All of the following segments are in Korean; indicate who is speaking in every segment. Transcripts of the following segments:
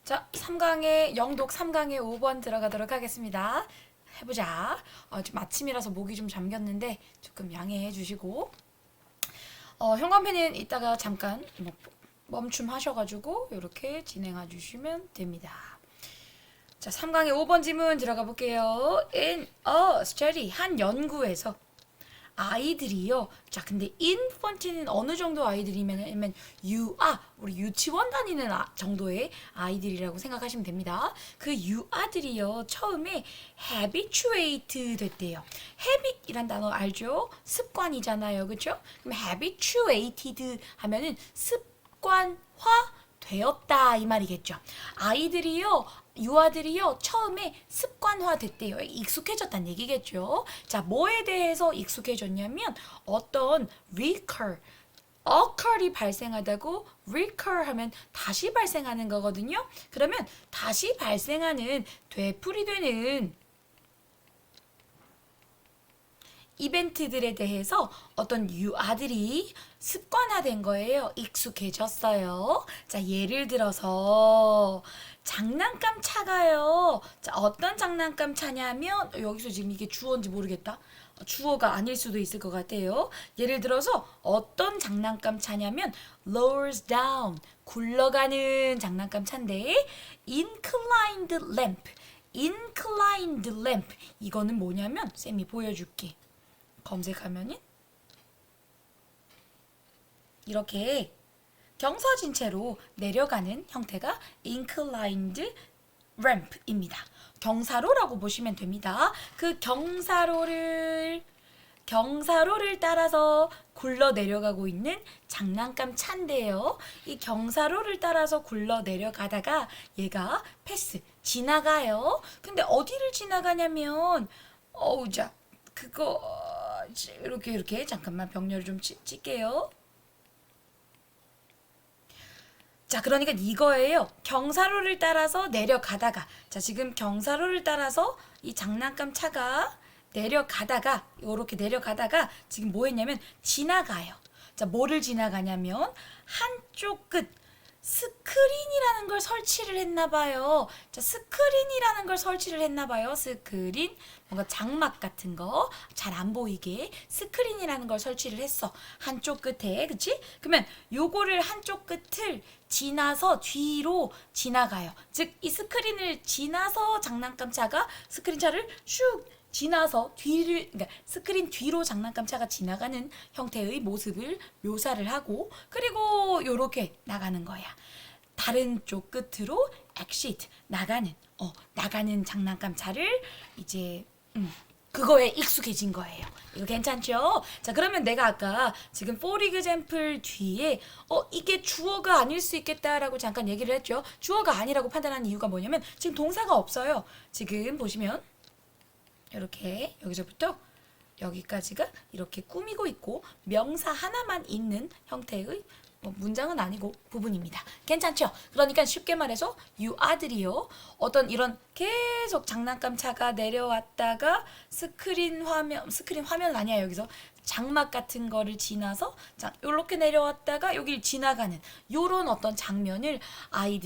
Speaker 1: 자, 3강의 영독 3강의 5번 들어가도록 하겠습니다. 해보자. 지금 아침이라서 목이 좀 잠겼는데 조금 양해해 주시고 현관펜은 이따가 잠깐 멈춤하셔가지고 이렇게 진행해 주시면 됩니다. 자, 3강의 5번 지문 들어가 볼게요. In a study, 한 연구에서 아이들이요. 자, 근데 infant는 어느 정도 아이들이면 우리 유치원 다니는 정도의 아이들이라고 생각하시면 됩니다. 그 유아들이요. 처음에 habituate 됐대요. habit이란 단어 알죠? 습관이잖아요. 그렇죠? 그럼 habituated 하면은 습관화 되었다 이 말이겠죠. 아이들이요, 유아들이요, 처음에 습관화 됐대요. 익숙해졌다는 얘기겠죠. 자, 뭐에 대해서 익숙해졌냐면 어떤 occur이 발생하다고 recur 하면 다시 발생하는 거거든요. 그러면 다시 발생하는 되풀이되는 이벤트들에 대해서 어떤 유아들이 습관화된 거예요. 익숙해졌어요. 자, 예를 들어서 장난감 차가요. 자, 어떤 장난감 차냐면 여기서 지금 이게 주어인지 모르겠다. 주어가 아닐 수도 있을 것 같아요. 예를 들어서 어떤 장난감 차냐면 lowers down, 굴러가는 장난감 차인데 inclined lamp 이거는 뭐냐면 쌤이 보여줄게. 검색하면은 이렇게 경사진 채로 내려가는 형태가 inclined ramp입니다. 경사로라고 보시면 됩니다. 그 경사로를 따라서 굴러 내려가고 있는 장난감 차인데요. 이 경사로를 따라서 굴러 내려가다가 얘가 지나가요. 근데 어디를 지나가냐면 자, 그거 이렇게 잠깐만 병렬을 좀 찍게요. 자, 그러니까 이거예요. 경사로를 따라서 내려가다가, 자, 지금 경사로를 따라서 이 장난감 차가 이렇게 내려가다가 지금 뭐 했냐면 지나가요. 자, 뭐를 지나가냐면 한쪽 끝 스크린이라는 걸 설치를 했나 봐요. 자, 스크린이라는 걸 설치를 했나 봐요. 스크린, 뭔가 장막 같은 거 잘 안 보이게 스크린이라는 걸 설치를 했어. 한쪽 끝에, 그치? 그러면 요거를 한쪽 끝을 지나서 뒤로 지나가요. 즉, 이 스크린을 지나서 장난감 차가 스크린 차를 슉 지나서 그러니까 스크린 뒤로 장난감 차가 지나가는 형태의 모습을 묘사를 하고, 그리고 요렇게 나가는 거야. 다른 쪽 끝으로 exit, 나가는 장난감 차를 이제 그거에 익숙해진 거예요. 이거 괜찮죠? 자, 그러면 내가 아까 지금 for example 뒤에 이게 주어가 아닐 수 있겠다라고 잠깐 얘기를 했죠. 주어가 아니라고 판단하는 이유가 뭐냐면 지금 동사가 없어요. 지금 보시면 이렇게 여기서부터 여기까지가 이렇게 꾸미고 있고 명사 하나만 있는 형태의 문장은 아니고 부분입니다. 괜찮죠? 그러니까 쉽게 말해서 유아들이요, 어떤 이런 계속 장난감 차가 내려왔다가 스크린 화면은 아니야. 여기서 장막 같은 거를 지나서 이렇게 내려왔다가 여기를 지나가는 요런 어떤 장면을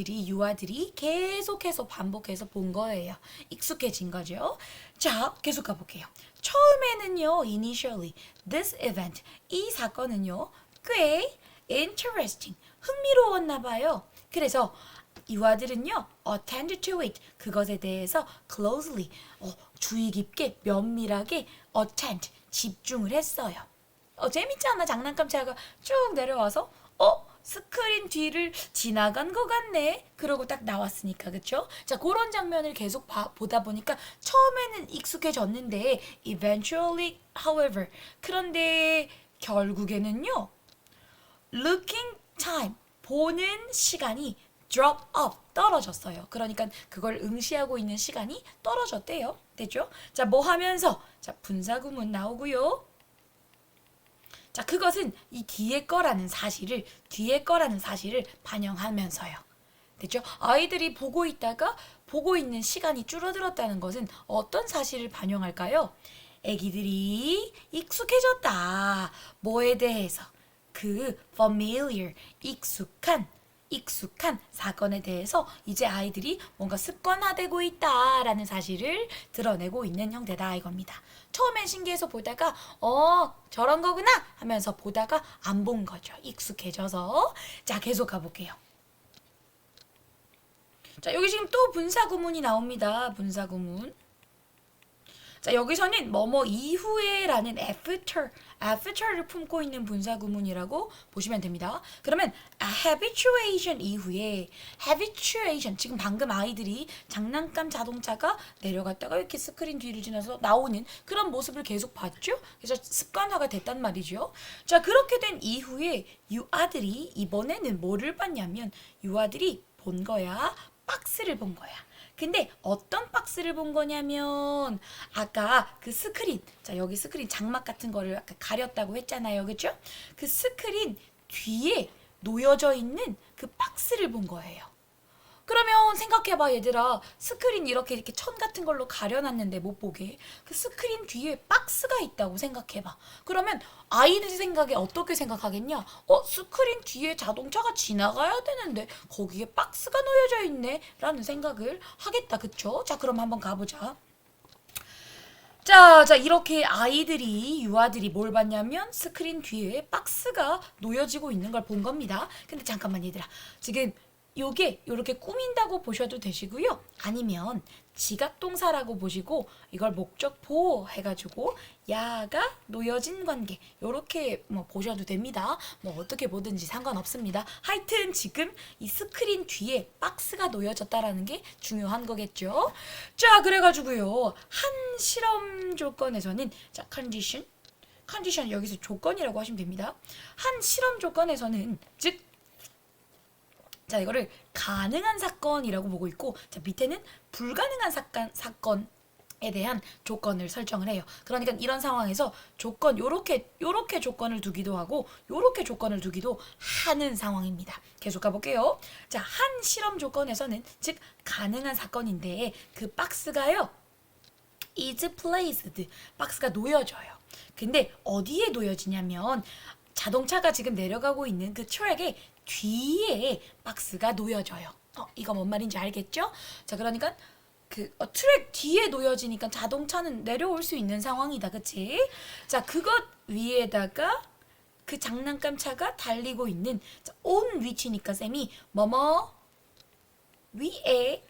Speaker 1: 유아들이 계속해서 반복해서 본 거예요. 익숙해진 거죠. 자, 계속 가볼게요. 처음에는요, initially, this event, 이 사건은요, 꽤 interesting, 흥미로웠나 봐요. 그래서 유아들은요, attend to it, 그것에 대해서 closely, 주의 깊게, 면밀하게 attend, 집중을 했어요. 재밌잖아. 장난감 차가 쭉 내려와서 스크린 뒤를 지나간 것 같네. 그러고 딱 나왔으니까, 그쵸? 자, 그런 장면을 계속 보다 보니까 처음에는 익숙해졌는데 eventually, however, 그런데 결국에는요, looking time, 보는 시간이 drop up, 떨어졌어요. 그러니까 그걸 응시하고 있는 시간이 떨어졌대요. 됐죠? 자, 뭐 하면서? 자, 분사구문 나오고요. 자, 그것은 이 뒤에 거라는 사실을 반영하면서요. 됐죠? 아이들이 보고 있다가 보고 있는 시간이 줄어들었다는 것은 어떤 사실을 반영할까요? 애기들이 익숙해졌다. 뭐에 대해서? 그 familiar, 익숙한 익숙한 사건에 대해서 이제 아이들이 뭔가 습관화되고 있다라는 사실을 드러내고 있는 형태다 이겁니다. 처음엔 신기해서 보다가 저런 거구나 하면서 보다가 안 본 거죠. 익숙해져서. 자, 계속 가볼게요. 자, 여기 지금 또 분사구문이 나옵니다. 분사구문. 자, 여기서는 뭐뭐 이후에라는 after를 품고 있는 분사구문이라고 보시면 됩니다. 그러면 habituation 이후에 habituation 지금 방금 아이들이 장난감 자동차가 내려갔다가 이렇게 스크린 뒤를 지나서 나오는 그런 모습을 계속 봤죠. 그래서 습관화가 됐단 말이죠. 자, 그렇게 된 이후에 유아들이 이번에는 뭐를 봤냐면 유아들이 본 거야. 박스를 본 거야. 근데 어떤 박스를 본 거냐면 아까 그 스크린, 자 여기 스크린 장막 같은 거를 아까 가렸다고 했잖아요. 그죠? 그 스크린 뒤에 놓여져 있는 그 박스를 본 거예요. 그러면 생각해봐 얘들아, 스크린 이렇게 천 같은 걸로 가려놨는데 못 보게 그 스크린 뒤에 박스가 있다고 생각해봐. 그러면 아이들 생각에 어떻게 생각하겠냐? 스크린 뒤에 자동차가 지나가야 되는데 거기에 박스가 놓여져 있네 라는 생각을 하겠다. 그쵸? 자, 그럼 한번 가보자. 자, 이렇게 유아들이 뭘 봤냐면 스크린 뒤에 박스가 놓여지고 있는 걸 본 겁니다. 근데 잠깐만 얘들아, 지금 요게 요렇게 꾸민다고 보셔도 되시고요. 아니면 지각동사라고 보시고 이걸 목적보 해가지고 야가 놓여진 관계 요렇게 뭐 보셔도 됩니다. 뭐 어떻게 보든지 상관없습니다. 하여튼 지금 이 스크린 뒤에 박스가 놓여졌다라는 게 중요한 거겠죠. 자, 그래가지고요. 한 실험 조건에서는 자, 컨디션 여기서 조건이라고 하시면 됩니다. 한 실험 조건에서는 즉 자, 이거를 가능한 사건이라고 보고 있고, 자, 밑에는 불가능한 사건에 대한 조건을 설정을 해요. 그러니까 이런 상황에서 조건 요렇게 조건을 두기도 하고 요렇게 조건을 두기도 하는 상황입니다. 계속 가볼게요. 자, 한 실험 조건에서는 즉 가능한 사건인데 그 박스가요. is placed. 박스가 놓여져요. 근데 어디에 놓여지냐면 자동차가 지금 내려가고 있는 그 트랙에 뒤에 박스가 놓여져요. 이거 뭔 말인지 알겠죠? 자, 그러니까 그 트랙 뒤에 놓여지니까 자동차는 내려올 수 있는 상황이다. 그치? 자, 그것 위에다가 그 장난감 차가 달리고 있는 온 위치니까 쌤이 뭐뭐 위에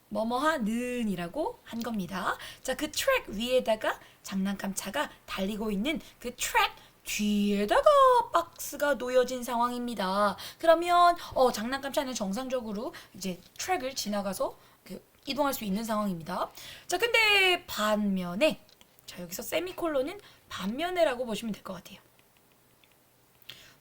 Speaker 1: 뭐뭐하는 이라고 한 겁니다. 자, 그 트랙 위에다가 장난감 차가 달리고 있는 그 트랙 뒤에다가 박스가 놓여진 상황입니다. 그러면 장난감 차는 정상적으로 이제 트랙을 지나가서 이동할 수 있는 상황입니다. 자, 근데 반면에 자, 여기서 세미콜론은 반면에라고 보시면 될 것 같아요.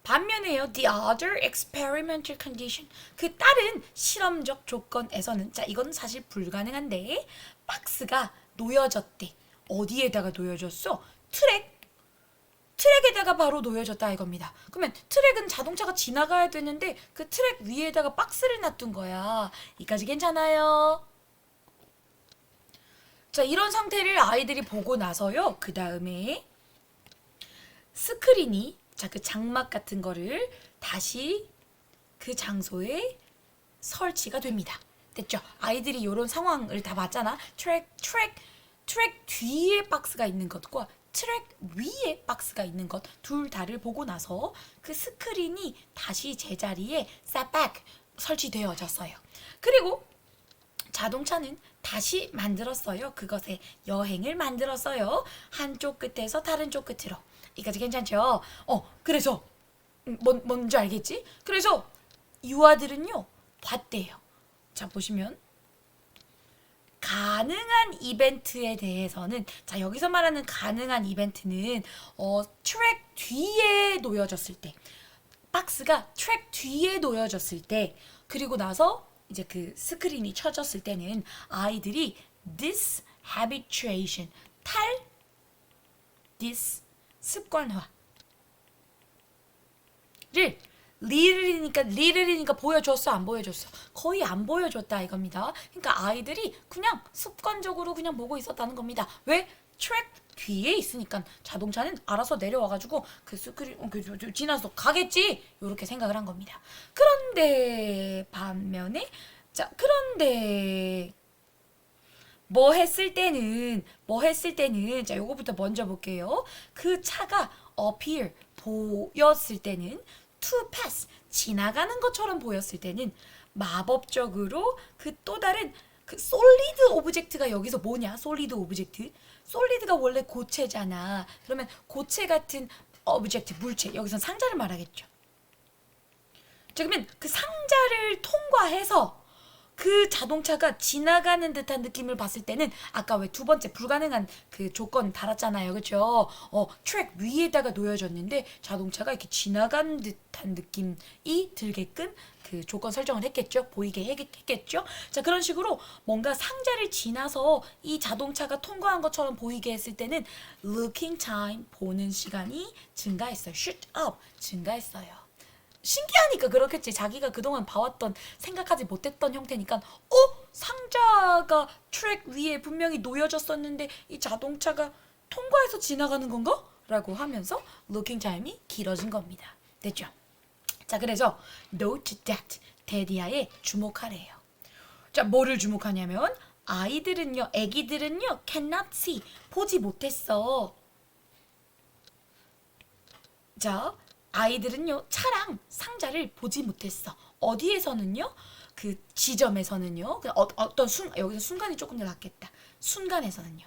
Speaker 1: 반면에요. The other experimental condition. 그 다른 실험적 조건에서는 자, 이건 사실 불가능한데 박스가 놓여졌대. 어디에다가 놓여졌어? 트랙에다가 바로 놓여졌다 이겁니다. 그러면 트랙은 자동차가 지나가야 되는데 그 트랙 위에다가 박스를 놔둔 거야. 이까지 괜찮아요? 자, 이런 상태를 아이들이 보고 나서요. 그 다음에 스크린이 자, 그 장막 같은 거를 다시 그 장소에 설치가 됩니다. 됐죠? 아이들이 이런 상황을 다 봤잖아. 트랙 뒤에 박스가 있는 것과 트랙 위에 박스가 있는 것 둘 다를 보고 나서 그 스크린이 다시 제자리에 싹박 설치되어졌어요. 그리고 자동차는 다시 만들었어요. 그것의 여행을 만들었어요. 한쪽 끝에서 다른 쪽 끝으로. 이까지 괜찮죠? 그래서 뭔지 알겠지? 그래서 유아들은요 봤대요. 자, 보시면 가능한 이벤트에 대해서는 자, 여기서 말하는 가능한 이벤트는 트랙 뒤에 놓여졌을 때 박스가 트랙 뒤에 놓여졌을 때 그리고 나서 이제 그 스크린이 쳐졌을 때는 아이들이 this habituation this 습관화를 리를이니까 보여줬어 안 보여줬어? 거의 안 보여줬다 이겁니다. 그러니까 아이들이 그냥 습관적으로 그냥 보고 있었다는 겁니다. 왜? 트랙 뒤에 있으니까 자동차는 알아서 내려와가지고 그 스크린 지나서 가겠지 이렇게 생각을 한 겁니다. 그런데 반면에 그런데 뭐 했을 때는 자 요거부터 먼저 볼게요. 그 차가 appear 보였을 때는 to pass 지나가는 것처럼 보였을 때는 마법적으로 그 또 다른 그 solid 오브젝트가 여기서 뭐냐? solid 오브젝트. solid가 원래 고체잖아. 그러면 고체 같은 오브젝트 물체 여기선 상자를 말하겠죠. 자 그러면 그 상자를 통과해서 그 자동차가 지나가는 듯한 느낌을 봤을 때는 아까 왜 두 번째 불가능한 그 조건 달았잖아요. 그렇죠? 트랙 위에다가 놓여졌는데 자동차가 이렇게 지나가는 듯한 느낌이 들게끔 그 조건 설정을 했겠죠. 보이게 했겠죠. 자 그런 식으로 뭔가 상자를 지나서 이 자동차가 통과한 것처럼 보이게 했을 때는 looking time 보는 시간이 증가했어요. shoot up 증가했어요. 신기하니까 그렇겠지. 자기가 그동안 봐왔던 생각하지 못했던 형태니까 상자가 트랙 위에 분명히 놓여졌었는데 이 자동차가 통과해서 지나가는 건가? 라고 하면서 looking time이 길어진 겁니다. 됐죠? 자 그래서 note that 데디아에 주목하래요. 자 뭐를 주목하냐면 애기들은요 cannot see 보지 못했어. 자 아이들은요 차랑 상자를 보지 못했어. 어디에서는요? 그 지점에서는요. 어떤 여기서 순간이 조금 더 낫겠다. 순간에서는요.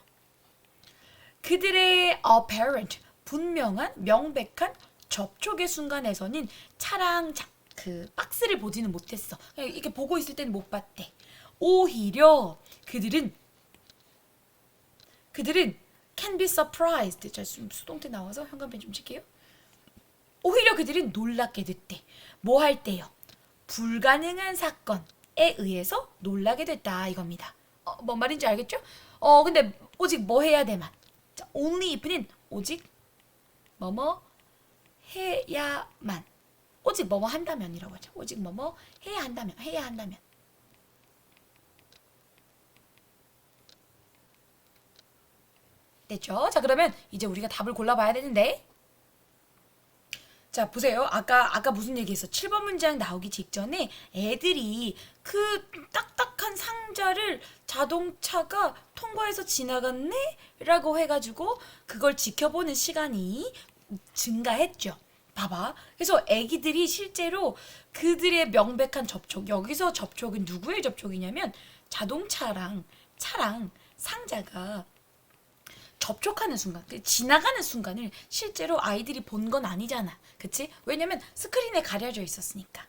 Speaker 1: 그들의 apparent 분명한 명백한 접촉의 순간에서는 차랑 그 박스를 보지는 못했어. 이렇게 보고 있을 때는 못 봤대. 오히려 그들은 can be surprised. 자 수동태 나와서 현관펜 좀 칠게요. 오히려 그들은 놀랍게 됐대. 뭐 할 때요? 불가능한 사건에 의해서 놀라게 됐다 이겁니다. 뭔 말인지 알겠죠? 근데 오직 뭐 해야 돼만. 자, only if는 오직 뭐뭐 해야만. 오직 뭐뭐 한다면이라고 하죠. 오직 뭐뭐 해야 한다면. 됐죠? 자, 그러면 이제 우리가 답을 골라봐야 되는데. 자, 보세요. 아까 무슨 얘기했어? 7번 문장 나오기 직전에 애들이 그 딱딱한 상자를 자동차가 통과해서 지나갔네? 라고 해가지고 그걸 지켜보는 시간이 증가했죠. 봐봐. 그래서 애기들이 실제로 그들의 명백한 접촉, 여기서 접촉은 누구의 접촉이냐면 차랑 상자가 접촉하는 순간, 지나가는 순간을 실제로 아이들이 본 건 아니잖아. 그치? 왜냐면 스크린에 가려져 있었으니까.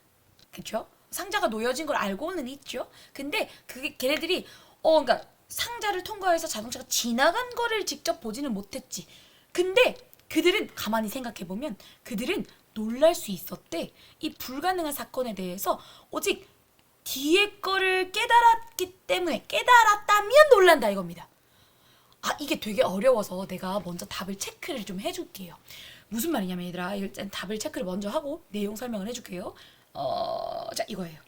Speaker 1: 그쵸? 상자가 놓여진 걸 알고는 있죠. 근데 그게 걔네들이 그러니까 상자를 통과해서 자동차가 지나간 거를 직접 보지는 못했지. 근데 그들은 가만히 생각해보면 그들은 놀랄 수 있었대. 이 불가능한 사건에 대해서 오직 뒤에 거를 깨달았다면 놀란다 이겁니다. 이게 되게 어려워서 내가 먼저 답을 체크를 좀 해줄게요. 무슨 말이냐면 얘들아 일단 답을 체크를 먼저 하고 내용 설명을 해줄게요. 자 이거예요.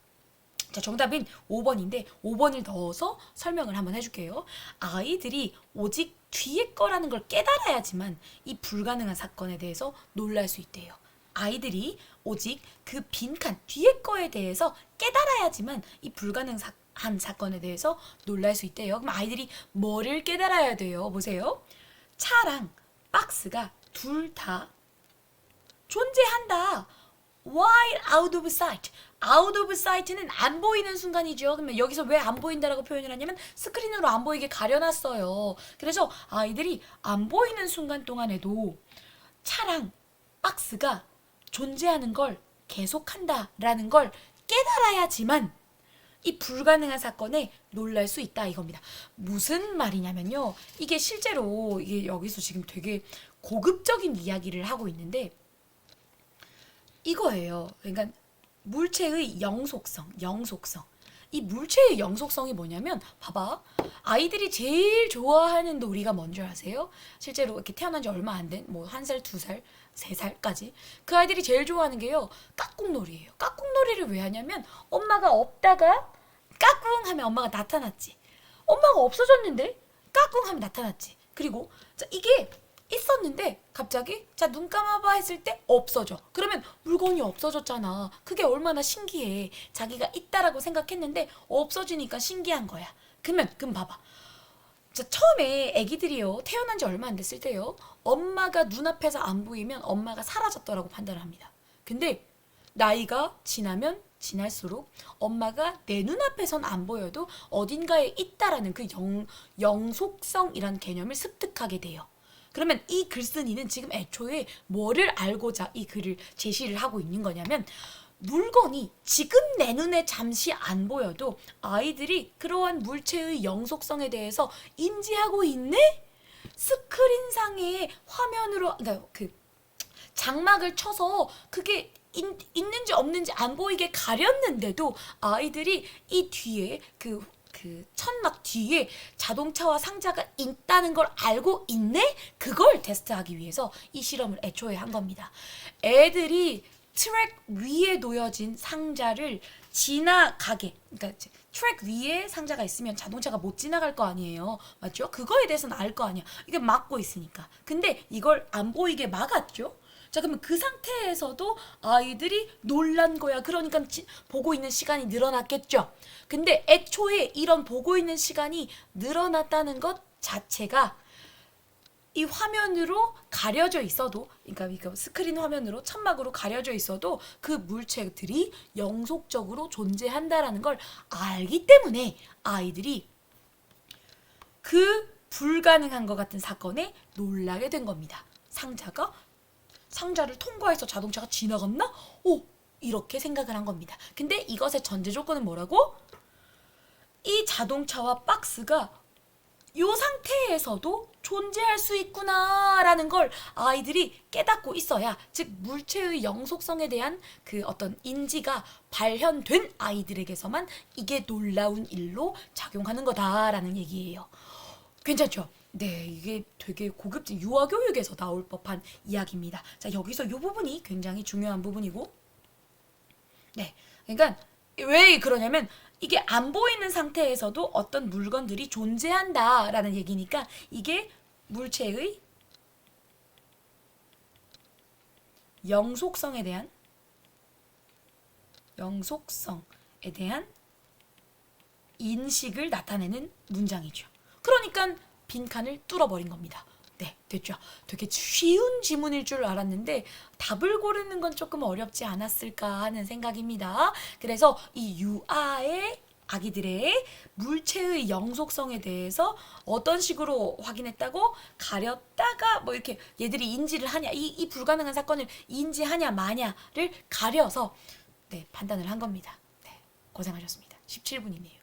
Speaker 1: 자 정답은 5번인데 5번을 넣어서 설명을 한번 해줄게요. 아이들이 오직 뒤에 거라는 걸 깨달아야지만 이 불가능한 사건에 대해서 놀랄 수 있대요. 아이들이 오직 그 빈칸 뒤에 거에 대해서 깨달아야지만 이 불가능한 사건에 대해서 놀랄 수 있대요. 그럼 아이들이 뭐를 깨달아야 돼요? 보세요. 차랑 박스가 둘 다 존재한다. While out of sight. out of sight는 안 보이는 순간이죠. 그러면 여기서 왜 안 보인다라고 표현을 하냐면 스크린으로 안 보이게 가려놨어요. 그래서 아이들이 안 보이는 순간 동안에도 차랑 박스가 존재하는 걸 계속한다라는 걸 깨달아야지만 이 불가능한 사건에 놀랄 수 있다 이겁니다. 무슨 말이냐면요. 이게 실제로 이게 여기서 지금 되게 고급적인 이야기를 하고 있는데 이거예요. 그러니까 물체의 영속성. 이 물체의 영속성이 뭐냐면 봐봐. 아이들이 제일 좋아하는 놀이가 뭔지 아세요? 실제로 이렇게 태어난 지 얼마 안 된 뭐 1살, 2살, 3살까지 그 아이들이 제일 좋아하는 게요. 까꿍놀이예요. 까꿍놀이를 왜 하냐면 엄마가 없다가 까꿍 하면 엄마가 나타났지. 엄마가 없어졌는데 까꿍 하면 나타났지. 그리고 자 이게 있었는데 갑자기 자 눈 감아봐 했을 때 없어져. 그러면 물건이 없어졌잖아. 그게 얼마나 신기해. 자기가 있다라고 생각했는데 없어지니까 신기한 거야. 그럼 봐봐. 자, 처음에 아기들이요 태어난 지 얼마 안 됐을 때요 엄마가 눈앞에서 안 보이면 엄마가 사라졌더라고 판단을 합니다. 근데 나이가 지나면 지날수록 엄마가 내 눈앞에선 안 보여도 어딘가에 있다라는 그 영속성이라는 개념을 습득하게 돼요. 그러면 이 글쓴이는 지금 애초에 뭐를 알고자 이 글을 제시를 하고 있는 거냐면 물건이 지금 내 눈에 잠시 안 보여도 아이들이 그러한 물체의 영속성에 대해서 인지하고 있네? 스크린상의 화면으로 그러니까 그 장막을 쳐서 그게 있는지 없는지 안 보이게 가렸는데도 아이들이 이 뒤에 그 천막 뒤에 자동차와 상자가 있다는 걸 알고 있네? 그걸 테스트하기 위해서 이 실험을 애초에 한 겁니다. 애들이 트랙 위에 놓여진 상자를 지나가게, 그러니까 트랙 위에 상자가 있으면 자동차가 못 지나갈 거 아니에요. 맞죠? 그거에 대해서는 알 거 아니야. 이게 막고 있으니까. 근데 이걸 안 보이게 막았죠? 자, 그러면 그 상태에서도 아이들이 놀란 거야. 그러니까 보고 있는 시간이 늘어났겠죠. 근데 애초에 이런 보고 있는 시간이 늘어났다는 것 자체가 이 화면으로 가려져 있어도, 그러니까 스크린 화면으로 천막으로 가려져 있어도 그 물체들이 영속적으로 존재한다라는 걸 알기 때문에 아이들이 그 불가능한 것 같은 사건에 놀라게 된 겁니다. 상자를 통과해서 자동차가 지나갔나? 오! 이렇게 생각을 한 겁니다. 근데 이것의 전제 조건은 뭐라고? 이 자동차와 박스가 이 상태에서도 존재할 수 있구나라는 걸 아이들이 깨닫고 있어야, 즉 물체의 영속성에 대한 그 어떤 인지가 발현된 아이들에게서만 이게 놀라운 일로 작용하는 거다라는 얘기예요. 괜찮죠? 네, 이게 되게 고급진 유아교육에서 나올 법한 이야기입니다. 자, 여기서 이 부분이 굉장히 중요한 부분이고, 네, 그러니까 왜 그러냐면 이게 안 보이는 상태에서도 어떤 물건들이 존재한다라는 얘기니까 이게 물체의 영속성에 대한 인식을 나타내는 문장이죠. 그러니까 빈칸을 뚫어버린 겁니다. 네, 됐죠. 되게 쉬운 지문일 줄 알았는데 답을 고르는 건 조금 어렵지 않았을까 하는 생각입니다. 그래서 이 유아의 아기들의 물체의 영속성에 대해서 어떤 식으로 확인했다고? 가렸다가 뭐 이렇게 얘들이 인지를 하냐, 이 불가능한 사건을 인지하냐 마냐를 가려서 네, 판단을 한 겁니다. 네, 고생하셨습니다. 17분이네요.